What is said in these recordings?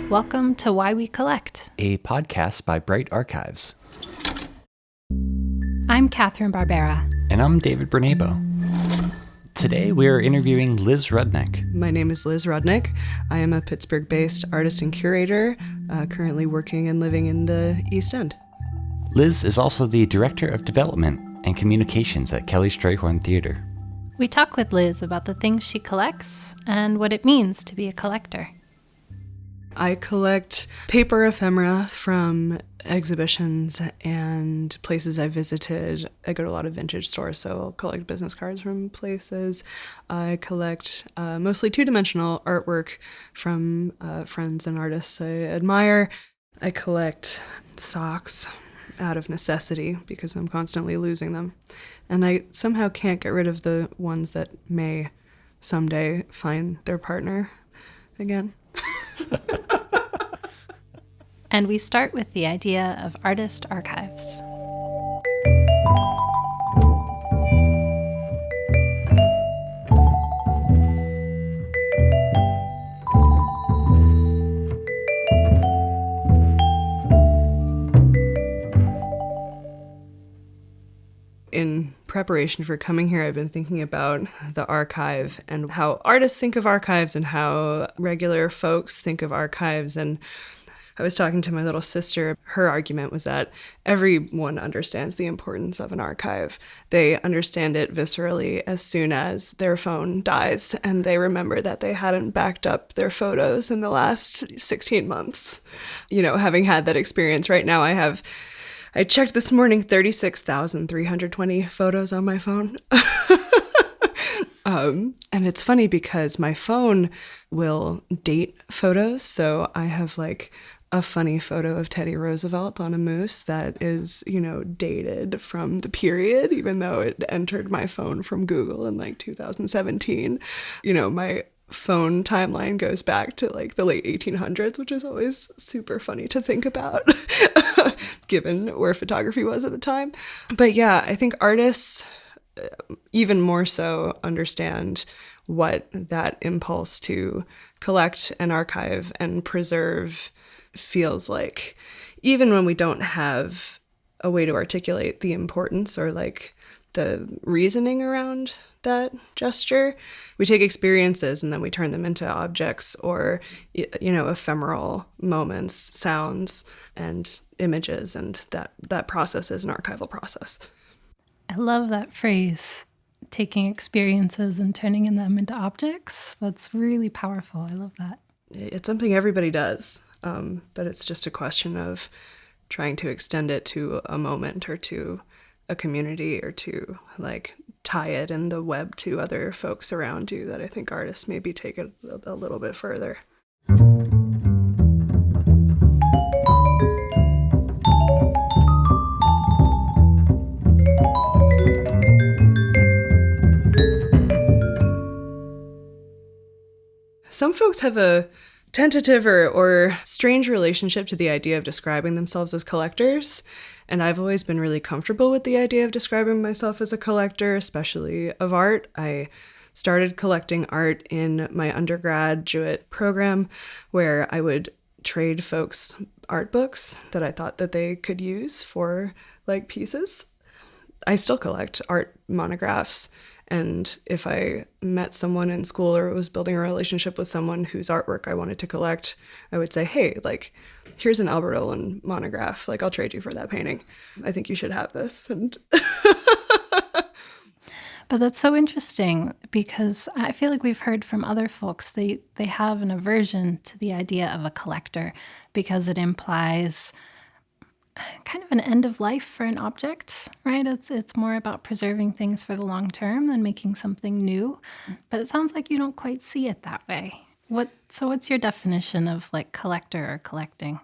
Welcome to Why We Collect, a podcast by Bright Archives. I'm Catherine Barbera. And I'm David Bernabo. Today we are interviewing Liz Rudnick. My name is Liz Rudnick. I am a Pittsburgh-based artist and curator, currently working and living in the East End. Liz is also the Director of Development and Communications at Kelly Strayhorn Theater. We talk with Liz about the things she collects and what it means to be a collector. I collect paper ephemera from exhibitions and places I visited. I go to a lot of vintage stores, so I'll collect business cards from places. I collect mostly two-dimensional artwork from friends and artists I admire. I collect socks out of necessity because I'm constantly losing them. And I somehow can't get rid of the ones that may someday find their partner again. And we start with the idea of artist archives. In preparation for coming here, I've been thinking about the archive and how artists think of archives and how regular folks think of archives. And I was talking to my little sister. Her argument was that everyone understands the importance of an archive. They understand it viscerally as soon as their phone dies and they remember that they hadn't backed up their photos in the last 16 months. You know, having had that experience right now, I checked this morning, 36,320 photos on my phone. And it's funny because my phone will date photos. So I have like a funny photo of Teddy Roosevelt on a moose that is, dated from the period, even though it entered my phone from Google in like 2017. My phone timeline goes back to like the late 1800s, which is always super funny to think about, given where photography was at the time. But yeah, I think artists even more so understand what that impulse to collect and archive and preserve feels like, even when we don't have a way to articulate the importance or like the reasoning around that gesture. We take experiences and then we turn them into objects or, ephemeral moments, sounds, and images, and that process is an archival process. I love that phrase, taking experiences and turning them into objects. That's really powerful. I love that. It's something everybody does, but it's just a question of trying to extend it to a moment or to a community or to like tie it in the web to other folks around you that I think artists maybe take it a little bit further. Some folks have a tentative or strange relationship to the idea of describing themselves as collectors. And I've always been really comfortable with the idea of describing myself as a collector, especially of art. I started collecting art in my undergraduate program where I would trade folks art books that I thought that they could use for like pieces. I still collect art monographs. And if I met someone in school or was building a relationship with someone whose artwork I wanted to collect, I would say, hey, like, here's an Albert Olin monograph. Like, I'll trade you for that painting. I think you should have this. And But that's so interesting because I feel like we've heard from other folks, they have an aversion to the idea of a collector because it implies kind of an end of life for an object, right? It's more about preserving things for the long term than making something new. But it sounds like you don't quite see it that way. What's your definition of like collector or collecting?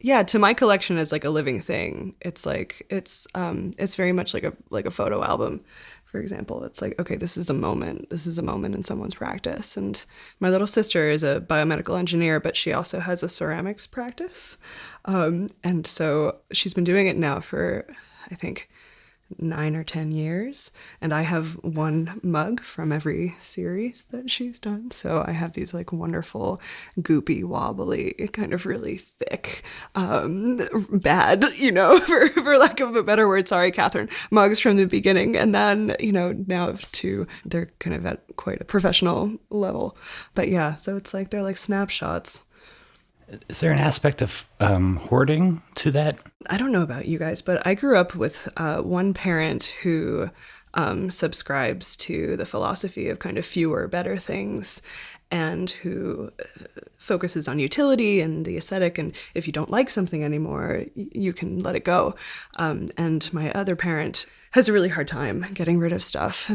Yeah, to my collection is like a living thing. It's like it's very much like a photo album. For example, it's like, okay, this is a moment. This is a moment in someone's practice. And my little sister is a biomedical engineer, but she also has a ceramics practice. And so she's been doing it now for, I think, 9 or 10 years. And I have one mug from every series that she's done. So I have these like wonderful, goopy, wobbly, kind of really thick, bad, for lack of a better word, sorry, Catherine, mugs from the beginning. And then, now they're kind of at quite a professional level. But yeah, so it's like, they're like snapshots. Is there an aspect of hoarding to that? I don't know about you guys, but I grew up with one parent who subscribes to the philosophy of kind of fewer, better things, and who focuses on utility and the aesthetic. And if you don't like something anymore, you can let it go. And my other parent has a really hard time getting rid of stuff.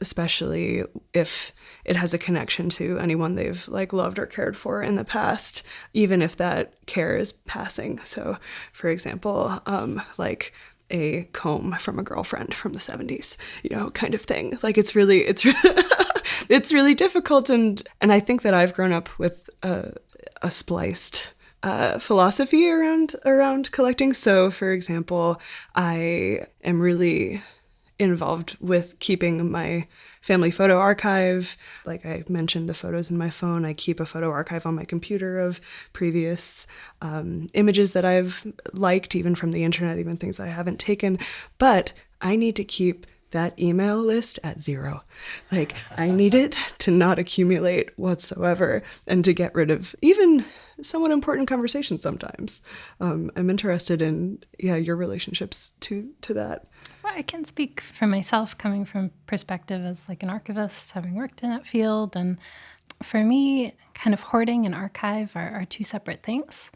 Especially if it has a connection to anyone they've like loved or cared for in the past, even if that care is passing. So, for example, like a comb from a girlfriend from the 70s, kind of thing. Like it's really it's really difficult, and I think that I've grown up with a spliced philosophy around collecting. So, for example, I am really involved with keeping my family photo archive. Like I mentioned, the photos in my phone, I keep a photo archive on my computer of previous images that I've liked, even from the internet, even things I haven't taken. But I need to keep that email list at 0. Like I need it to not accumulate whatsoever, and to get rid of even somewhat important conversations sometimes. I'm interested in your relationships to that. Well, I can speak for myself, coming from perspective as like an archivist, having worked in that field. And for me, kind of hoarding and archive are two separate things.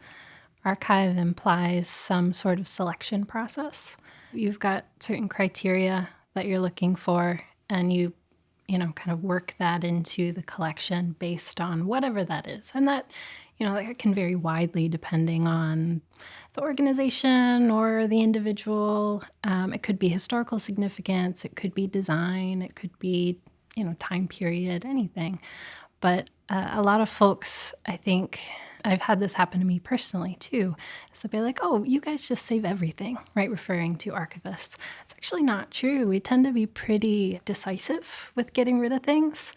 Archive implies some sort of selection process. You've got certain criteria that you're looking for, and you kind of work that into the collection based on whatever that is. And that, that can vary widely depending on the organization or the individual. It could be historical significance, it could be design, it could be, time period, anything. But a lot of folks, I think, I've had this happen to me personally too, is they'll be like, oh, you guys just save everything, right? Referring to archivists. It's actually not true. We tend to be pretty decisive with getting rid of things.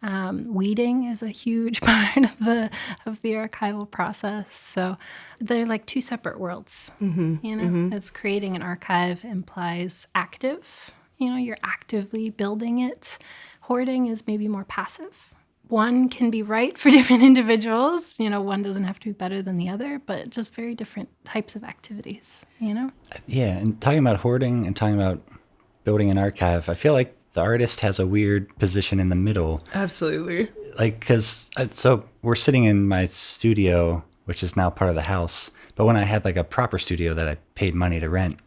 Weeding is a huge part of the archival process. So they're like two separate worlds. As creating an archive implies active, you're actively building it. Hoarding is maybe more passive. One can be right for different individuals. One doesn't have to be better than the other, but just very different types of activities, Yeah, and talking about hoarding and talking about building an archive, I feel like the artist has a weird position in the middle. Absolutely. Like, because, so we're sitting in my studio, which is now part of the house, but when I had like a proper studio that I paid money to rent,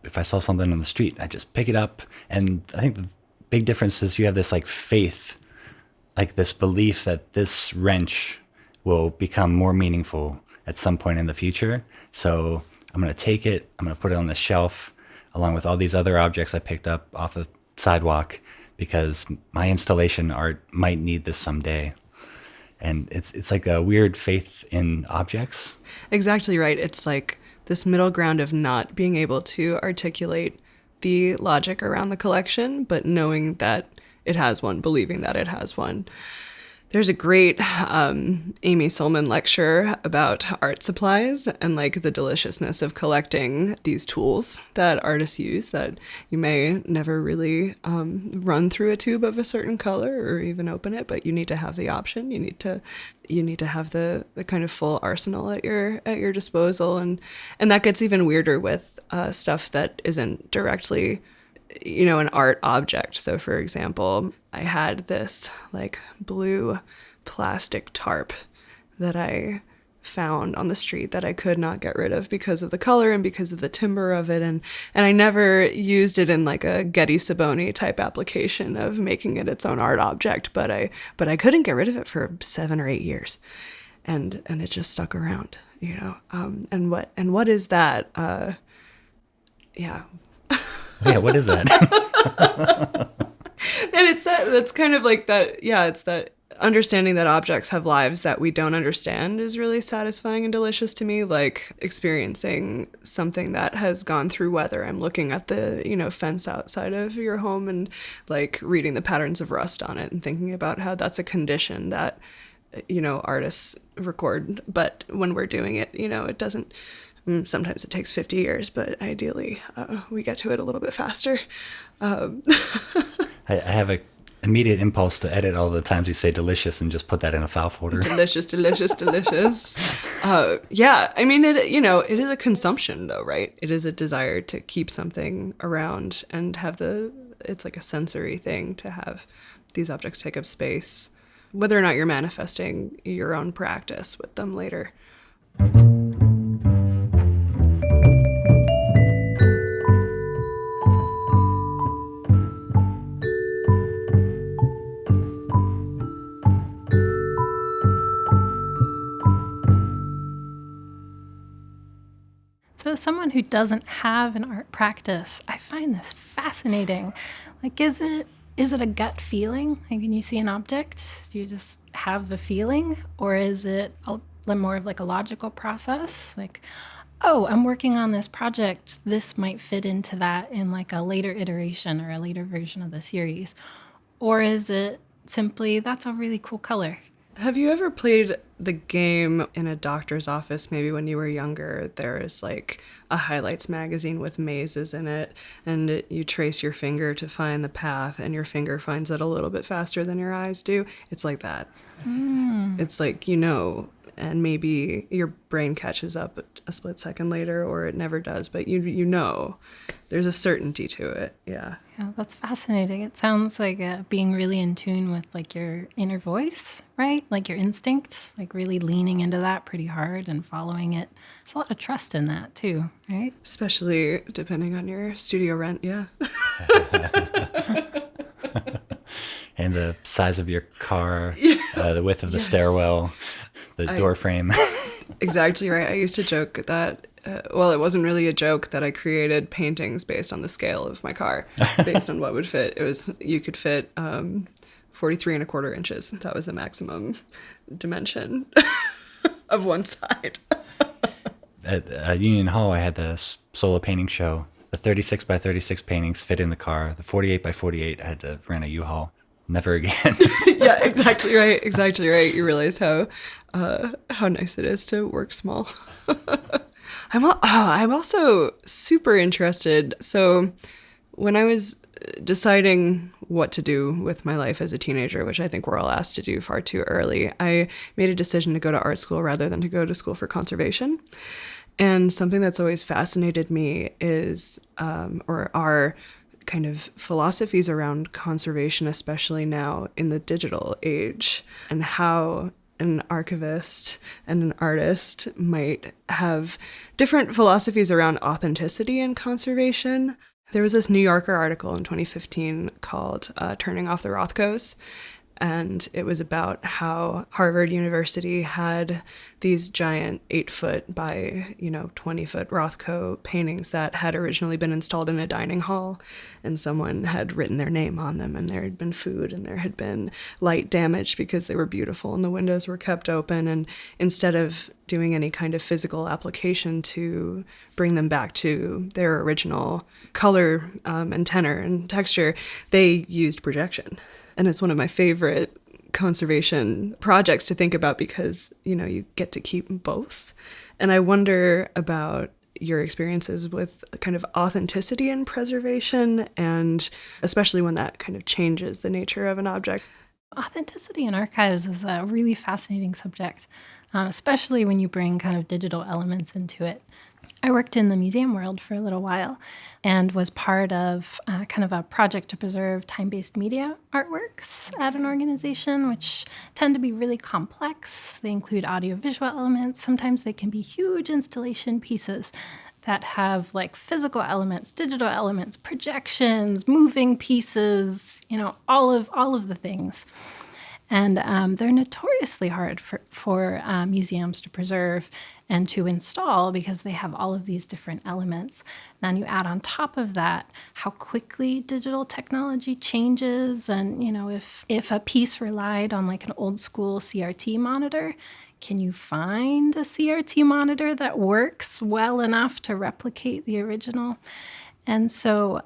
if I saw something on the street, I just pick it up. And I think the big difference is you have this like faith, like this belief that this wrench will become more meaningful at some point in the future. So I'm going to take it, I'm going to put it on the shelf along with all these other objects I picked up off the sidewalk, because my installation art might need this someday. And it's like a weird faith in objects. Exactly right. It's like this middle ground of not being able to articulate the logic around the collection, but knowing that it has one, believing that it has one. There's a great Amy Solman lecture about art supplies and like the deliciousness of collecting these tools that artists use that you may never really run through a tube of a certain color or even open it, but you need to have the option. You need to have the kind of full arsenal at your disposal, and that gets even weirder with stuff that isn't directly an art object. So for example, I had this like blue plastic tarp that I found on the street that I could not get rid of because of the color and because of the timbre of it. And I never used it in like a Getty Saboni type application of making it its own art object, but I couldn't get rid of it for 7 or 8 years. And it just stuck around, and what is that? Yeah, what is that? And that's kind of like that. Yeah, it's that understanding that objects have lives that we don't understand is really satisfying and delicious to me. Like experiencing something that has gone through weather. I'm looking at the, fence outside of your home and like reading the patterns of rust on it and thinking about how that's a condition that, artists record. But when we're doing it, it doesn't, sometimes it takes 50 years, but ideally we get to it a little bit faster. I have a immediate impulse to edit all the times you say delicious and just put that in a file folder. Delicious, delicious, delicious. Yeah, I mean, it is a consumption though, right? It is a desire to keep something around and have it's like a sensory thing to have these objects take up space, whether or not you're manifesting your own practice with them later. So as someone who doesn't have an art practice, I find this fascinating. Like, is it a gut feeling? Like when you see an object, do you just have the feeling? Or is it more of like a logical process? Like, oh, I'm working on this project. This might fit into that in like a later iteration or a later version of the series. Or is it simply, that's a really cool color? Have you ever played the game in a doctor's office, maybe when you were younger? There is like a highlights magazine with mazes in it, and you trace your finger to find the path, and your finger finds it a little bit faster than your eyes do. It's like that. It's like, and maybe your brain catches up a split second later, or it never does, but there's a certainty to it. Yeah, that's fascinating. It sounds like being really in tune with like your inner voice, right? Like your instincts, like really leaning into that pretty hard and following it. There's a lot of trust in that too, right? Especially depending on your studio rent, yeah. And the size of your car, the width of the stairwell, the door frame. Exactly right. I used to joke that, it wasn't really a joke, that I created paintings based on the scale of my car, based on what would fit. You could fit 43 and a quarter inches. That was the maximum dimension of one side. At Union Hall, I had the solo painting show. The 36 by 36 paintings fit in the car. The 48 by 48, I had to rent a U-Haul. Never again. Yeah, exactly right. Exactly right. You realize how nice it is to work small. I'm also super interested. So when I was deciding what to do with my life as a teenager, which I think we're all asked to do far too early, I made a decision to go to art school rather than to go to school for conservation. And something that's always fascinated me is, are kind of philosophies around conservation, especially now in the digital age, and how an archivist and an artist might have different philosophies around authenticity and conservation. There was this New Yorker article in 2015 called Turning Off the Rothkos, and it was about how Harvard University had these giant 8-foot by 20-foot Rothko paintings that had originally been installed in a dining hall, and someone had written their name on them, and there had been food and there had been light damage because they were beautiful and the windows were kept open. And instead of doing any kind of physical application to bring them back to their original color and tenor and texture, they used projection. And it's one of my favorite conservation projects to think about because, you get to keep both. And I wonder about your experiences with kind of authenticity and preservation, and especially when that kind of changes the nature of an object. Authenticity in archives is a really fascinating subject, especially when you bring kind of digital elements into it. I worked in the museum world for a little while and was part of kind of a project to preserve time-based media artworks at an organization, which tend to be really complex. They include audiovisual elements. Sometimes they can be huge installation pieces that have like physical elements, digital elements, projections, moving pieces, all of the things. And they're notoriously hard for museums to preserve and to install because they have all of these different elements. Then you add on top of that how quickly digital technology changes. And, if a piece relied on like an old school CRT monitor, can you find a CRT monitor that works well enough to replicate the original? And so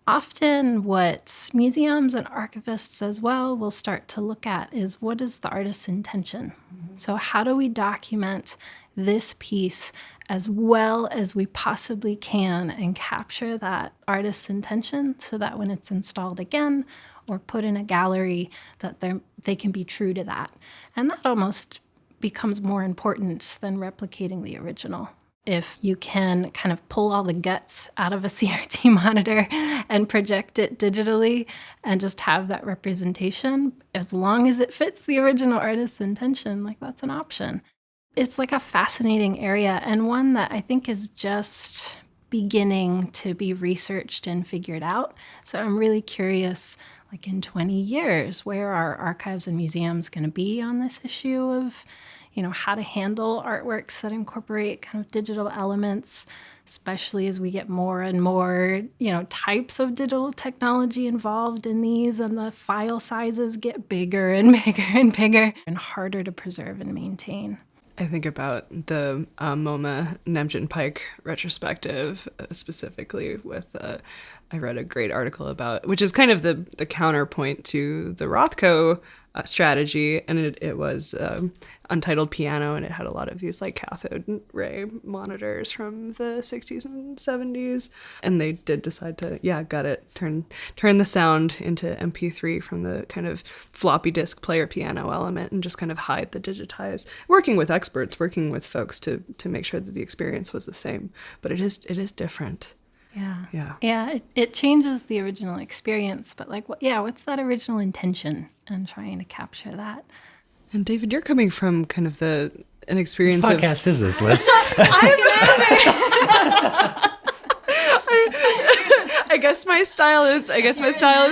often what museums and archivists as well will start to look at is, what is the artist's intention? Mm-hmm. So how do we document this piece as well as we possibly can and capture that artist's intention so that when it's installed again or put in a gallery, that they can be true to that. And that almost becomes more important than replicating the original. If you can kind of pull all the guts out of a CRT monitor and project it digitally and just have that representation, as long as it fits the original artist's intention, like that's an option. It's like a fascinating area, and one that I think is just beginning to be researched and figured out. So I'm really curious, like in 20 years, where are archives and museums going to be on this issue of how to handle artworks that incorporate kind of digital elements, especially as we get more and more, types of digital technology involved in these, and the file sizes get bigger and bigger and bigger and harder to preserve and maintain. I think about the MoMA Nemjin Pike retrospective, specifically with, I read a great article about, which is kind of the counterpoint to the Rothko strategy, and it was Untitled Piano, and it had a lot of these like cathode ray monitors from the 60s and 70s, and they did decide to turn the sound into MP3 from the kind of floppy disk player piano element and just kind of hide the digitized, working with experts, working with folks to make sure that the experience was the same, but it is different. Yeah. It changes the original experience, but what's that original intention, and trying to capture that. And David, you're coming from kind of an experience what podcast is this, Liz? I guess my style is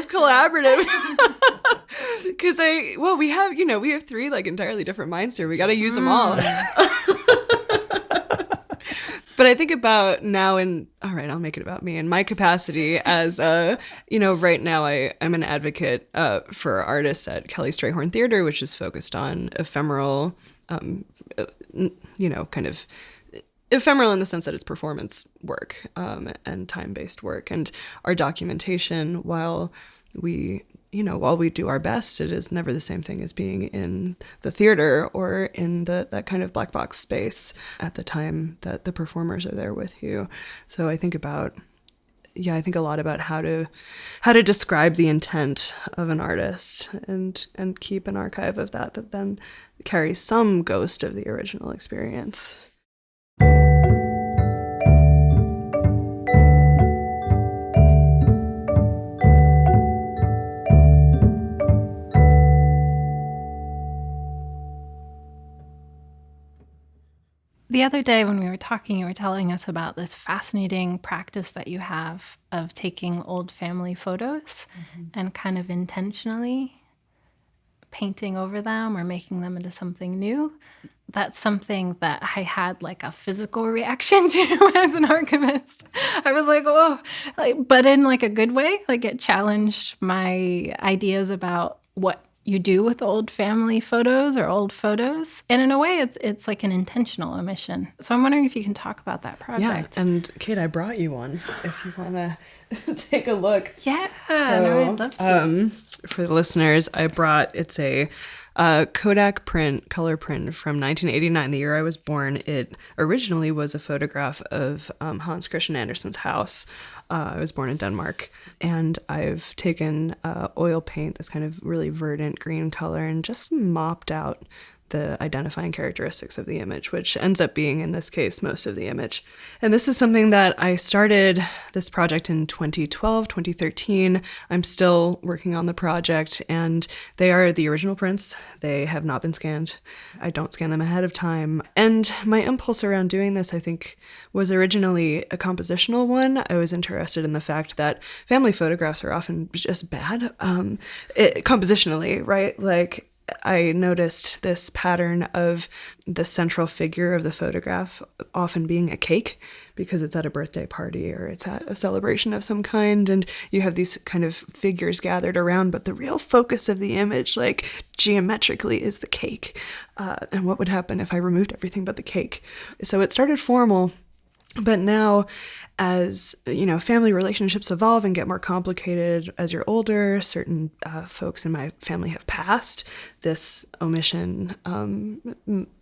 collaborative. Because we have three like entirely different minds here. We got to use them all. But I think about now, all right, I'll make it about me in my capacity as, right now I'm an advocate for artists at Kelly Strayhorn Theater, which is focused on ephemeral, kind of ephemeral in the sense that it's performance work and time-based work. And our documentation, while we do our best, it is never the same thing as being in the theater or in that kind of black box space at the time that the performers are there with you. So I think a lot about how to describe the intent of an artist and keep an archive of that then carries some ghost of the original experience. The other day when we were talking, you were telling us about this fascinating practice that you have of taking old family photos and kind of intentionally painting over them or making them into something new. That's something that I had like a physical reaction to as an archivist. I was like, but in like a good way. Like it challenged my ideas about what you do with old family photos or old photos. And in a way, it's like an intentional omission. So I'm wondering if you can talk about that project. Yeah, and Kate, I brought you one if you want to take a look. Yeah, I'd love to. For the listeners, it's a Kodak color print from 1989, the year I was born. It originally was a photograph of Hans Christian Andersen's house. I was born in Denmark, and I've taken oil paint, this kind of really verdant green color, and just mopped out the identifying characteristics of the image, which ends up being, in this case, most of the image. And this is something that I started this project in 2012, 2013. I'm still working on the project, and they are the original prints. They have not been scanned. I don't scan them ahead of time. And my impulse around doing this, I think, was originally a compositional one. I was interested interested in the fact that family photographs are often just bad, compositionally, right? Like, I noticed this pattern of the central figure of the photograph often being a cake because it's at a birthday party or it's at a celebration of some kind, and you have these kind of figures gathered around, but the real focus of the image, like geometrically, is the cake. And what would happen if I removed everything but the cake? So it started formal. But now, as family relationships evolve and get more complicated as you're older, certain folks in my family have passed. This omission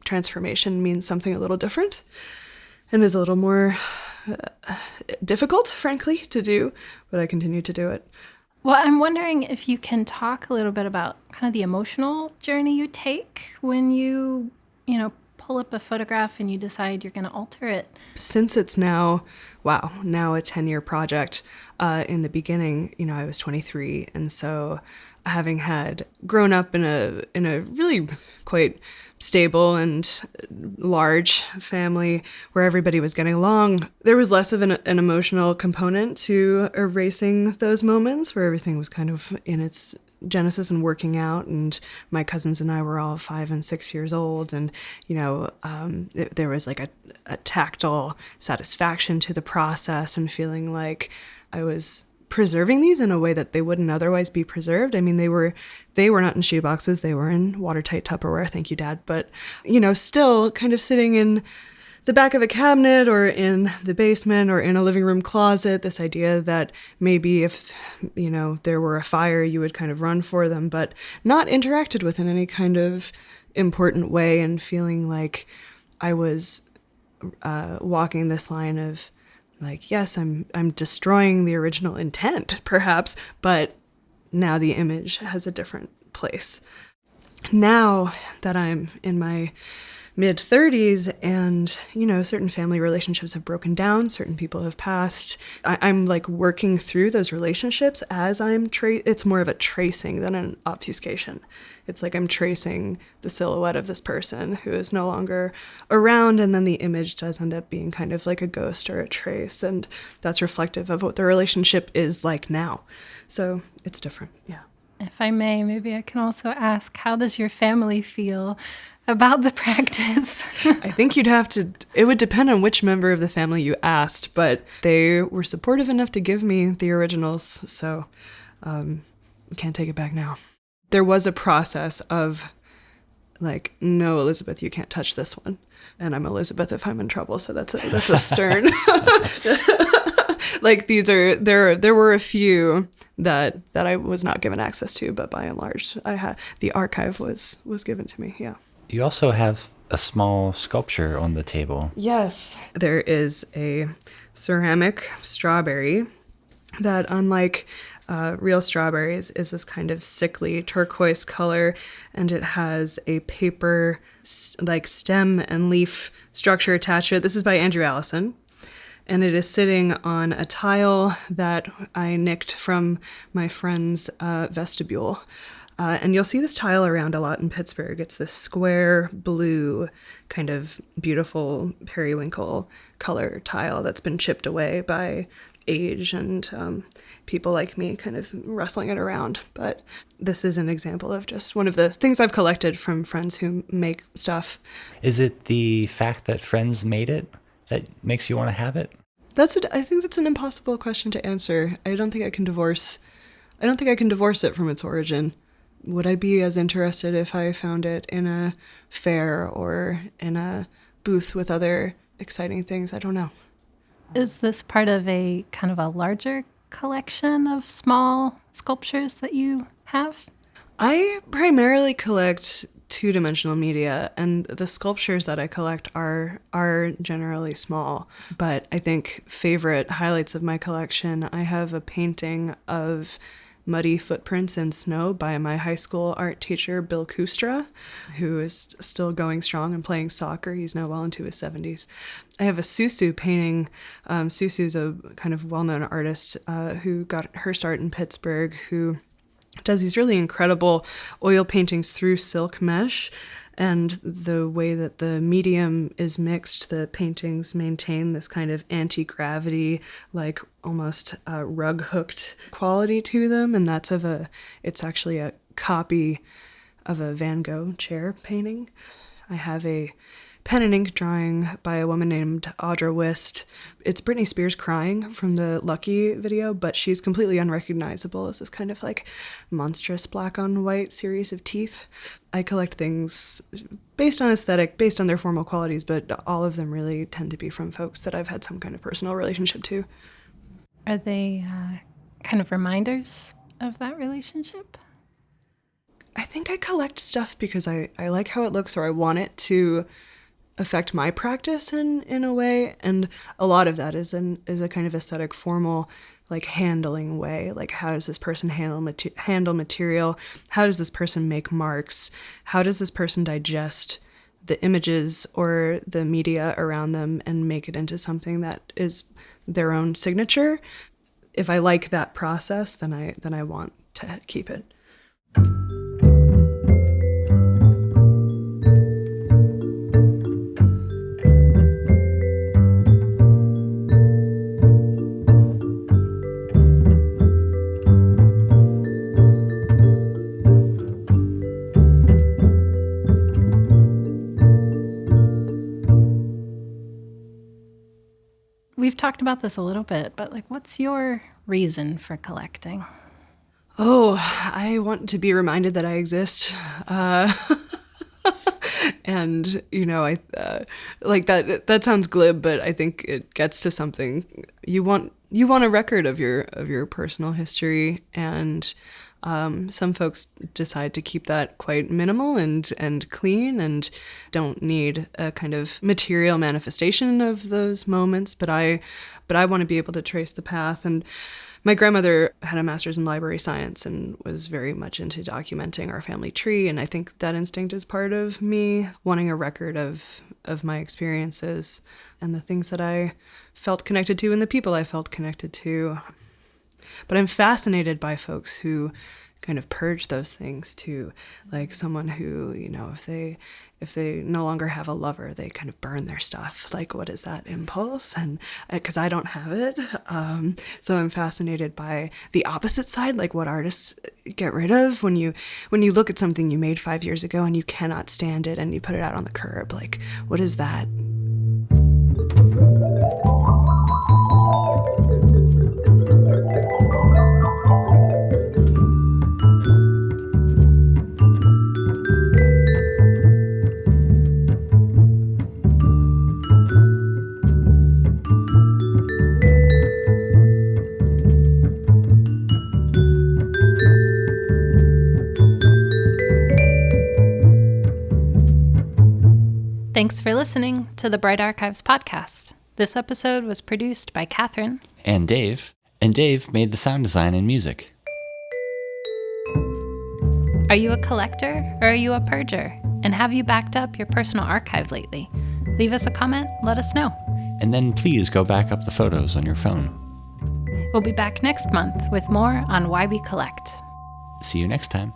transformation means something a little different and is a little more difficult, frankly, to do, but I continue to do it. Well, I'm wondering if you can talk a little bit about kind of the emotional journey you take when you pull up a photograph and you decide you're going to alter it. Since it's now a 10-year project, in the beginning, I was 23. And so having had grown up in a really quite stable and large family where everybody was getting along, there was less of an emotional component to erasing those moments where everything was kind of in its genesis and working out, and my cousins and I were all 5 and 6 years old, and there was like a tactile satisfaction to the process and feeling like I was preserving these in a way that they wouldn't otherwise be preserved. I mean, they were not in shoe boxes, they were in watertight Tupperware, thank you, Dad, but still kind of sitting in the back of a cabinet or in the basement or in a living room closet, this idea that maybe if, there were a fire, you would kind of run for them, but not interacted with in any kind of important way, and feeling like I was walking this line of like, yes, I'm destroying the original intent, perhaps, but now the image has a different place. Now that I'm in my mid-30s and, certain family relationships have broken down, certain people have passed, I'm like working through those relationships as it's more of a tracing than an obfuscation. It's like I'm tracing the silhouette of this person who is no longer around, and then the image does end up being kind of like a ghost or a trace, and that's reflective of what the relationship is like now. So it's different, yeah. If I may, maybe I can also ask, how does your family feel about the practice? I think it would depend on which member of the family you asked, but they were supportive enough to give me the originals, so can't take it back now. There was a process of like, no, Elizabeth, you can't touch this one. And I'm Elizabeth if I'm in trouble, so that's a stern. Like there were a few that I was not given access to, but by and large, the archive was given to me. Yeah. You also have a small sculpture on the table. Yes, there is a ceramic strawberry that, unlike real strawberries, is this kind of sickly turquoise color, and it has a paper like stem and leaf structure attached to it. This is by Andrew Allison. And it is sitting on a tile that I nicked from my friend's vestibule. And you'll see this tile around a lot in Pittsburgh. It's this square blue, kind of beautiful periwinkle color tile that's been chipped away by age and people like me kind of wrestling it around. But this is an example of just one of the things I've collected from friends who make stuff. Is it the fact that friends made it that makes you want to have it? I think that's an impossible question to answer. I don't think I can divorce it from its origin. Would I be as interested if I found it in a fair or in a booth with other exciting things? I don't know. Is this part of a kind of a larger collection of small sculptures that you have? I primarily collect two-dimensional media, and the sculptures that I collect are generally small. But I think favorite highlights of my collection, I have a painting of muddy footprints in snow by my high school art teacher, Bill Kustra, who is still going strong and playing soccer. He's now well into his 70s. I have a Susu painting. Susu's a kind of well-known artist who got her start in Pittsburgh, who does these really incredible oil paintings through silk mesh. And the way that the medium is mixed, the paintings maintain this kind of anti-gravity, like almost rug-hooked quality to them. And it's actually a copy of a Van Gogh chair painting. I have a pen and ink drawing by a woman named Audra Wist. It's Britney Spears crying from the Lucky video, but she's completely unrecognizable as this kind of like monstrous black on white series of teeth. I collect things based on aesthetic, based on their formal qualities, but all of them really tend to be from folks that I've had some kind of personal relationship to. Are they kind of reminders of that relationship? I think I collect stuff because I like how it looks, or I want it to affect my practice in a way. And a lot of that is a kind of aesthetic, formal, like handling way. Like, how does this person handle material? How does this person make marks? How does this person digest the images or the media around them and make it into something that is their own signature? If I like that process, then I want to keep it. We've talked about this a little bit, but like, what's your reason for collecting? Oh, I want to be reminded that I exist. And, I like that sounds glib, but I think it gets to something. You want a record of your personal history, and some folks decide to keep that quite minimal and clean and don't need a kind of material manifestation of those moments. But I want to be able to trace the path. And my grandmother had a master's in library science and was very much into documenting our family tree. And I think that instinct is part of me wanting a record of my experiences and the things that I felt connected to and the people I felt connected to. But I'm fascinated by folks who kind of purge those things too, like someone who, if they no longer have a lover, they kind of burn their stuff. Like, what is that impulse? And because I don't have it. So I'm fascinated by the opposite side, like what artists get rid of when you look at something you made 5 years ago and you cannot stand it and you put it out on the curb. Like, what is that? Thanks for listening to the Bright Archives podcast. This episode was produced by Catherine and Dave made the sound design and music. Are you a collector or are you a purger? And have you backed up your personal archive lately? Leave us a comment, let us know. And then please go back up the photos on your phone. We'll be back next month with more on why we collect. See you next time.